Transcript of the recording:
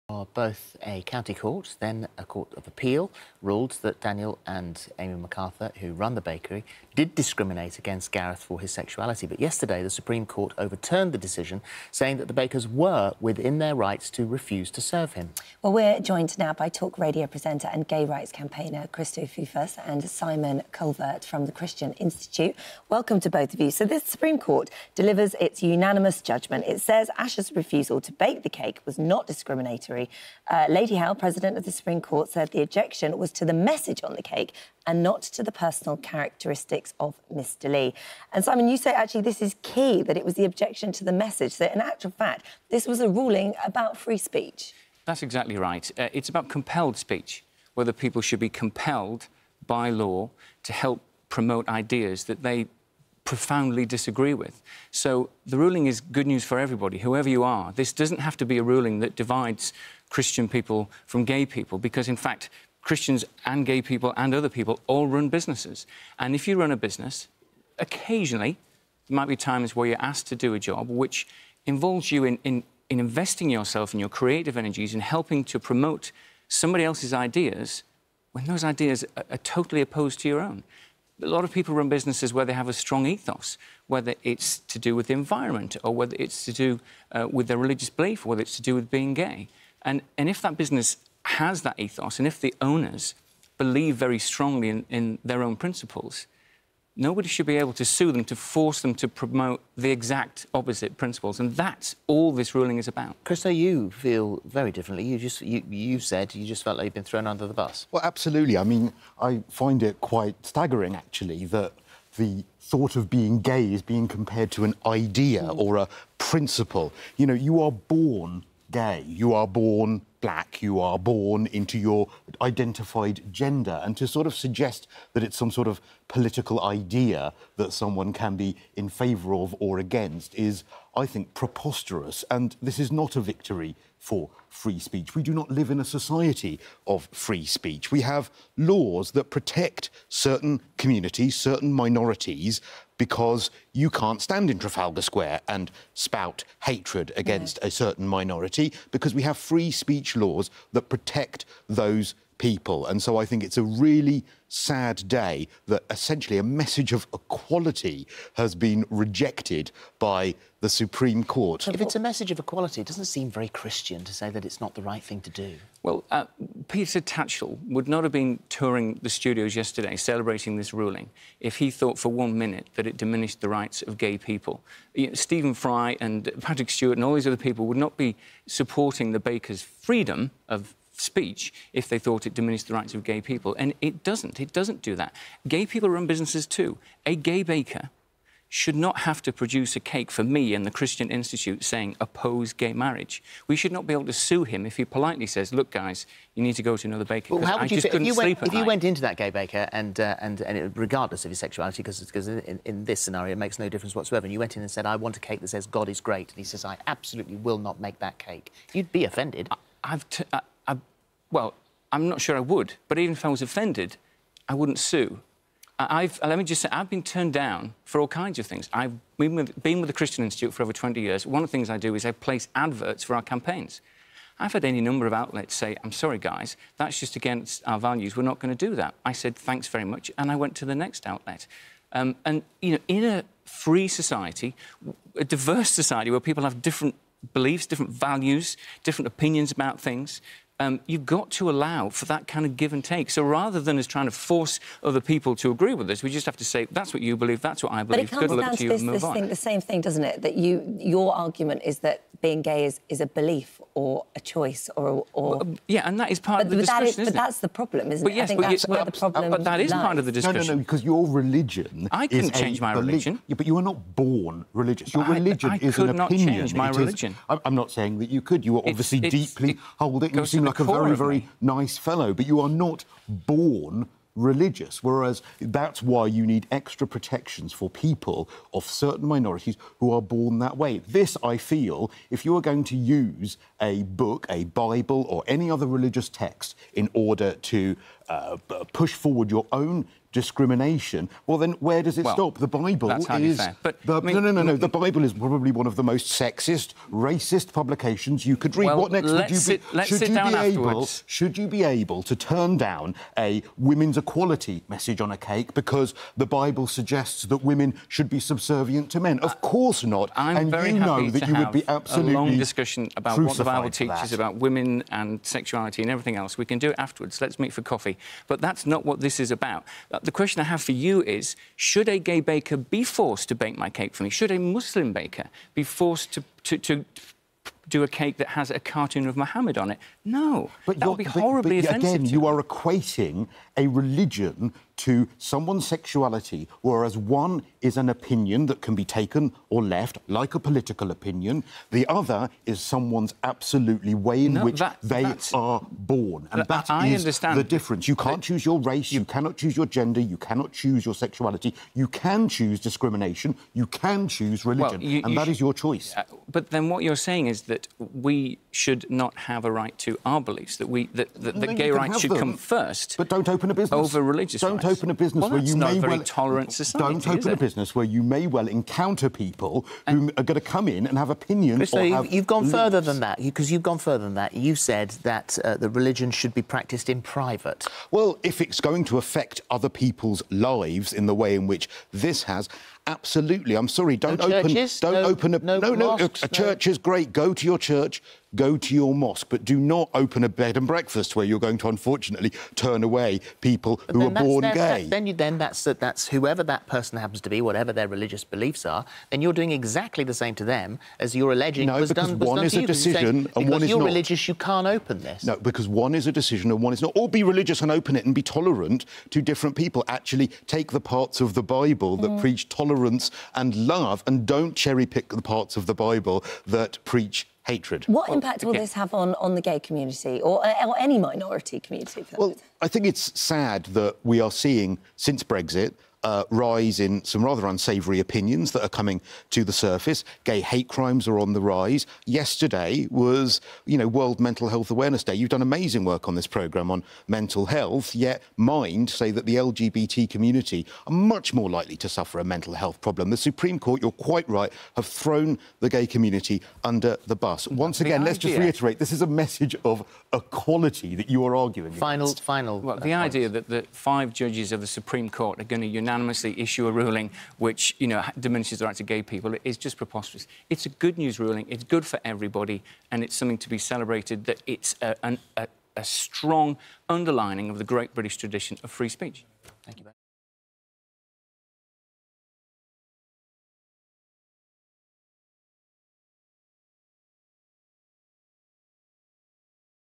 Both a county court, then a court of appeal, ruled that Daniel and Eamonn MacArthur, who run the bakery, did discriminate against Gareth for his sexuality. But yesterday, the Supreme Court overturned the decision, saying that the bakers were within their rights to refuse to serve him. Well, we're joined now by talk radio presenter and gay rights campaigner Cristo Foufas and Simon Calvert from the Christian Institute. Welcome to both of you. So the Supreme Court delivers its unanimous judgment. It says Ash's refusal to bake the cake was not discriminatory. Lady Howe, President of the Supreme Court, said the objection was to the message on the cake and not to the personal characteristics of Mr Lee. And Simon, you say actually this is key, that it was the objection to the message. So in actual fact, this was a ruling about free speech. That's exactly right. It's about compelled speech, whether people should be compelled by law to help promote ideas that they profoundly disagree with. So the ruling is good news for everybody, whoever you are. This doesn't have to be a ruling that divides Christian people from gay people, because, in fact, Christians and gay people and other people all run businesses. And if you run a business, occasionally there might be times where you're asked to do a job which involves you in investing yourself and your creative energies in helping to promote somebody else's ideas when those ideas are totally opposed to your own. A lot of people run businesses where they have a strong ethos, whether it's to do with the environment or whether it's to do with their religious belief, or whether it's to do with being gay. And if that business has that ethos, and if the owners believe very strongly in their own principles, nobody should be able to sue them to force them to promote the exact opposite principles. And that's all this ruling is about. Cristo, you feel very differently. You said you just felt like you've been thrown under the bus. Well, absolutely. I mean, I find it quite staggering, actually, that the thought of being gay is being compared to an idea or a principle. You know, you are born gay, you are born black, you are born into your identified gender, and to sort of suggest that it's some sort of political idea that someone can be in favour of or against is, I think, preposterous. And this is not a victory for free speech. We do not live in a society of free speech. We have laws that protect certain communities, certain minorities, because you can't stand in Trafalgar Square and spout hatred against a certain minority, because we have free speech laws that protect those people. And so I think it's a really sad day that essentially a message of equality has been rejected by the Supreme Court. If it's a message of equality, it doesn't seem very Christian to say that it's not the right thing to do. Well, Peter Tatchell would not have been touring the studios yesterday celebrating this ruling if he thought for 1 minute that it diminished the rights of gay people. You know, Stephen Fry and Patrick Stewart and all these other people would not be supporting the bakers' freedom of speech if they thought it diminished the rights of gay people. And it doesn't do that. Gay people run businesses too. A gay baker should not have to produce a cake for me and the Christian Institute saying oppose gay marriage. We should not be able to sue him if he politely says, look, guys, you need to go to another baker. Well, how would you couldn't sleep at night. If you went into that gay baker and regardless of his sexuality, because in this scenario it makes no difference whatsoever, and you went in and said, I want a cake that says God is great, and he says, I absolutely will not make that cake, you'd be offended. Well, I'm not sure I would, but even if I was offended, I wouldn't sue. Let me just say, I've been turned down for all kinds of things. I've been with the Christian Institute for over 20 years. One of the things I do is I place adverts for our campaigns. I've had any number of outlets say, I'm sorry, guys, that's just against our values, we're not going to do that. I said, thanks very much, and I went to the next outlet. And, you know, in a free society, a diverse society where people have different beliefs, different values, different opinions about things, you've got to allow for that kind of give and take. So rather than us trying to force other people to agree with us, we just have to say, that's what you believe, that's what I believe. But it comes down to the same thing, doesn't it? That your argument is that being gay is a belief or a choice or yeah, and that is part of the discussion, isn't it? But that's the problem, isn't it? Yes, I think that's where the problem But that is lies. part of the discussion. No, because your religion I couldn't change my religion. Yeah, but you are not born religious. Your religion is an opinion. I could not change my religion. I'm not saying that you could. You are obviously deeply hold it. You seem like a very nice fellow, but you are not born religious, whereas that's why you need extra protections for people of certain minorities who are born that way. This, I feel, if you are going to use a book, a Bible or any other religious text in order to push forward your own discrimination, well, then where does it stop? The Bible that's hardly is... fair. But, No. The Bible is probably one of the most sexist, racist publications you could read. Well, What next would you be... Let's sit down afterwards. Should you be able to turn down a women's equality message on a cake because the Bible suggests that women should be subservient to men? Of course not. I'm very happy to have a long discussion about what the Bible teaches about women and sexuality and everything else. We can do it afterwards. Let's meet for coffee. But that's not what this is about. The question I have for you is, should a gay baker be forced to bake my cake for me? Should a Muslim baker be forced to do a cake that has a cartoon of Muhammad on it? No. That would be horribly offensive. Again, you are equating a religion to someone's sexuality, whereas one is an opinion that can be taken or left, like a political opinion. The other is someone's absolutely way in which they are born. And that is the difference. You can't choose your race, you cannot choose your gender, you cannot choose your sexuality. You can choose discrimination, you can choose religion, and that is your choice. But then what you're saying is that we should not have a right to our beliefs, that gay rights should come first. But don't open a business over religious rights. Don't open a business where you may well... tolerant society, don't open a business where you may well encounter people who are going to come in and have opinions. So you've gone further than that, because you've gone further than that. You said that the religion should be practised in private. Well, if it's going to affect other people's lives in the way in which this has, absolutely. I'm sorry. Don't open a church is great. Go to your church. Go to your mosque, but do not open a bed and breakfast where you're going to, unfortunately, turn away people who are born gay. That's whoever that person happens to be, whatever their religious beliefs are, then you're doing exactly the same to them as you're alleging was done to you. One is a decision and one is not. Because you're religious, you can't open this. No, because one is a decision and one is not. Or be religious and open it and be tolerant to different people. Actually take the parts of the Bible that preach tolerance and love and don't cherry-pick the parts of the Bible that preach hatred. What impact will this have on the gay community or any minority community? Well, I think it's sad that we are seeing, since Brexit, rise in some rather unsavoury opinions that are coming to the surface. Gay hate crimes are on the rise. Yesterday was, World Mental Health Awareness Day. You've done amazing work on this programme on mental health, yet Mind say that the LGBT community are much more likely to suffer a mental health problem. The Supreme Court, you're quite right, have thrown the gay community under the bus. Once again, let's just reiterate, this is a message of equality that you are arguing against. Well, the idea that the 5 judges of the Supreme Court are going to unanimously issue a ruling which, diminishes the rights of gay people is just preposterous. It's a good news ruling, it's good for everybody, and it's something to be celebrated, that it's a strong underlining of the great British tradition of free speech. Thank you.